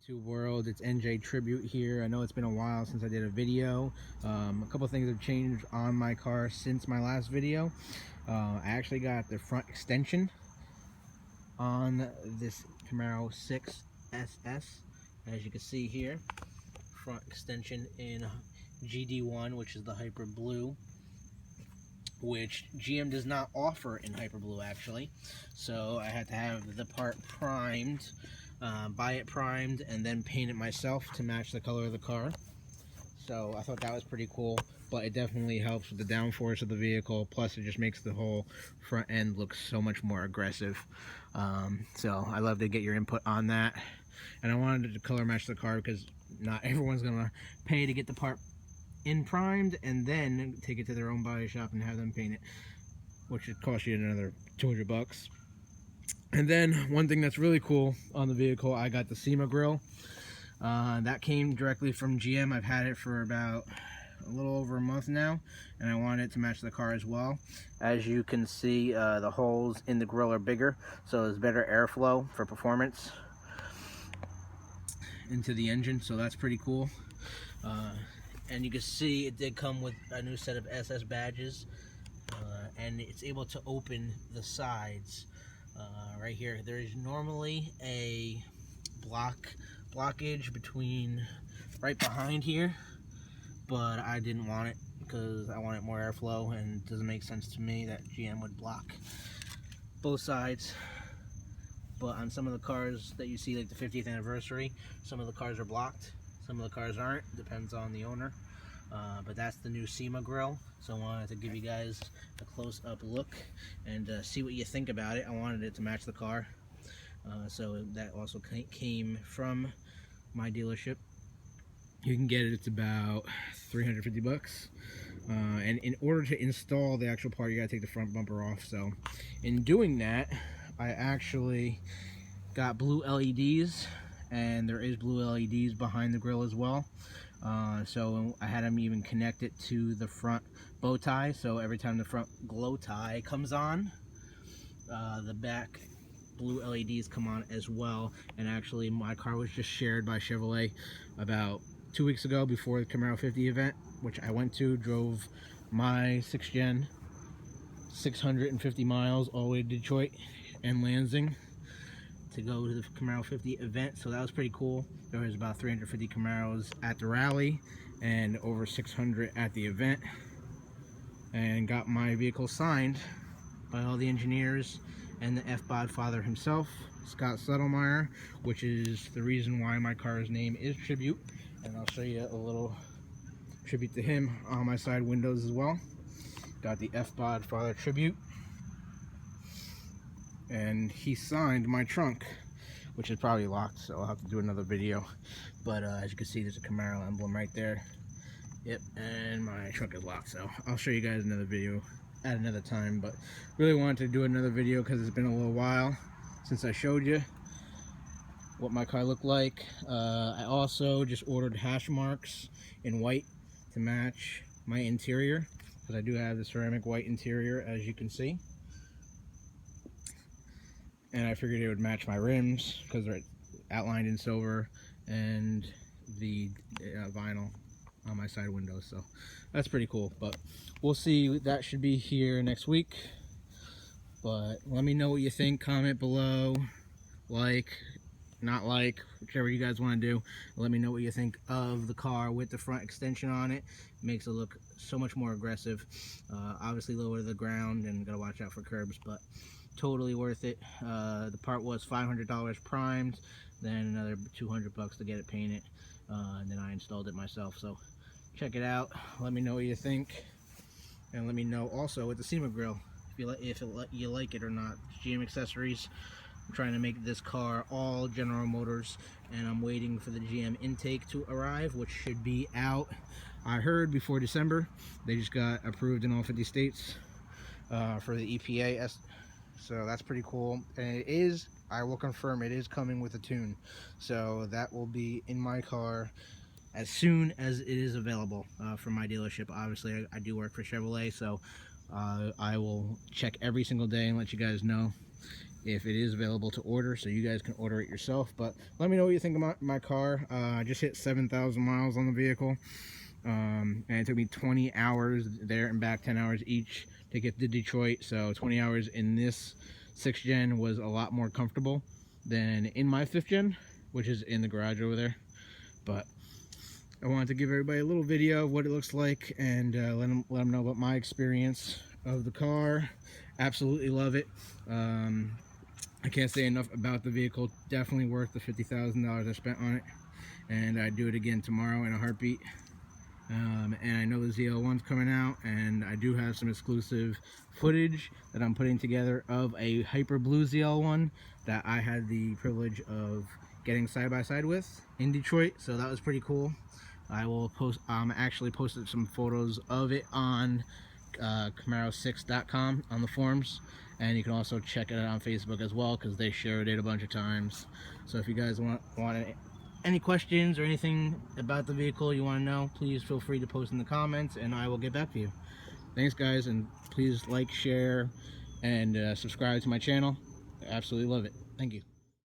YouTube world, it's NJ Tribute here. I know it's been a while since I did a video. A couple things have changed on my car since my last video. I actually got the front extension on this Camaro 6 SS, as you can see here. Front extension in GD1, which is the Hyper Blue, which GM does not offer in Hyper Blue actually. So I had to have the part primed, buy it primed, and then paint it myself to match the color of the car. So I thought that was pretty cool, but it definitely helps with the downforce of the vehicle. Plus it just makes the whole front end look so much more aggressive. So I love to get your input on that. And I wanted to color match the car because not everyone's gonna pay to get the part in primed and then take it to their own body shop and have them paint it, which would cost you another 200 bucks. And then one thing that's really cool on the vehicle, I got the SEMA grill. That came directly from GM. I've had it for about a little over a month now, and I want it to match the car as well. As you can see, the holes in the grill are bigger, so there's better airflow for performance into the engine, so that's pretty cool. And you can see it did come with a new set of SS badges, and it's able to open the sides. Right here, there is normally a blockage between right behind here, but I didn't want it because I wanted more airflow, and it doesn't make sense to me that GM would block both sides. But on some of the cars that you see, like the 50th anniversary, some of the cars are blocked, some of the cars aren't, depends on the owner. But that's the new SEMA grill, so I wanted to give you guys a close-up look and see what you think about it. I wanted it to match the car, so that also came from my dealership. You can get it, it's about 350 bucks. And in order to install the actual part, you gotta take the front bumper off. So in doing that, I actually got blue LEDs, and there is blue LEDs behind the grill as well. So I had them even connect it to the front bow tie, so every time the front glow tie comes on, the back blue LEDs come on as well. And actually my car was just shared by Chevrolet about 2 weeks ago before the Camaro 50 event, which I went to, drove my 6th gen 650 miles all the way to Detroit and Lansing to go to the Camaro 50 event. So that was pretty cool. There was about 350 Camaros at the rally and over 600 at the event, and got my vehicle signed by all the engineers and the FBOD father himself, Scott Settlemeyer, which is the reason why my car's name is Tribute. And I'll show you a little tribute to him on my side windows as well. Got the FBOD father Tribute, and he signed my trunk, which is probably locked, so I'll have to do another video. But as you can see, there's a Camaro emblem right there. Yep, and my trunk is locked, so I'll show you guys another video at another time. But really wanted to do another video because it's been a little while since I showed you what my car looked like. I also just ordered hash marks in white to match my interior, because I do have the ceramic white interior, as you can see. And I figured it would match my rims because they're outlined in silver, and the vinyl on my side windows. So that's pretty cool. But we'll see. That should be here next week. But let me know what you think. Comment below, like, not like, whichever you guys want to do. Let me know what you think of the car with the front extension on it. Makes it look so much more aggressive. Obviously lower to the ground, and gotta watch out for curbs, but totally worth it. The part was $500 primed, then another 200 bucks to get it painted, and then I installed it myself. So check it out, let me know what you think, and let me know also with the SEMA grill if you like it or not. GM accessories. I'm trying to make this car all General Motors, and I'm waiting for the GM intake to arrive, which should be out, I heard, before December. They just got approved in all 50 states for the EPA. So that's pretty cool. And it is, I will confirm, it is coming with a tune. So that will be in my car as soon as it is available from my dealership. Obviously, I do work for Chevrolet, so I will check every single day and let you guys know if it is available to order, so you guys can order it yourself. But let me know what you think about my car. I just hit 7,000 miles on the vehicle, and it took me 20 hours there and back, 10 hours each to get to Detroit. So 20 hours in this 6th gen was a lot more comfortable than in my 5th gen, which is in the garage over there. But I wanted to give everybody a little video of what it looks like, and let them know about my experience of the car. Absolutely love it. I can't say enough about the vehicle. Definitely worth the $50,000 I spent on it, and I'd do it again tomorrow in a heartbeat. And I know the ZL1's coming out, and I do have some exclusive footage that I'm putting together of a Hyper Blue ZL1 that I had the privilege of getting side by side with in Detroit, so that was pretty cool. I will post, actually posted some photos of it on Camaro6.com on the forums, and you can also check it out on Facebook as well, because they shared it a bunch of times. So if you guys want any questions or anything about the vehicle you want to know, please feel free to post in the comments, and I will get back to you. Thanks guys, and please like, share, and subscribe to my channel. I absolutely love it. Thank you.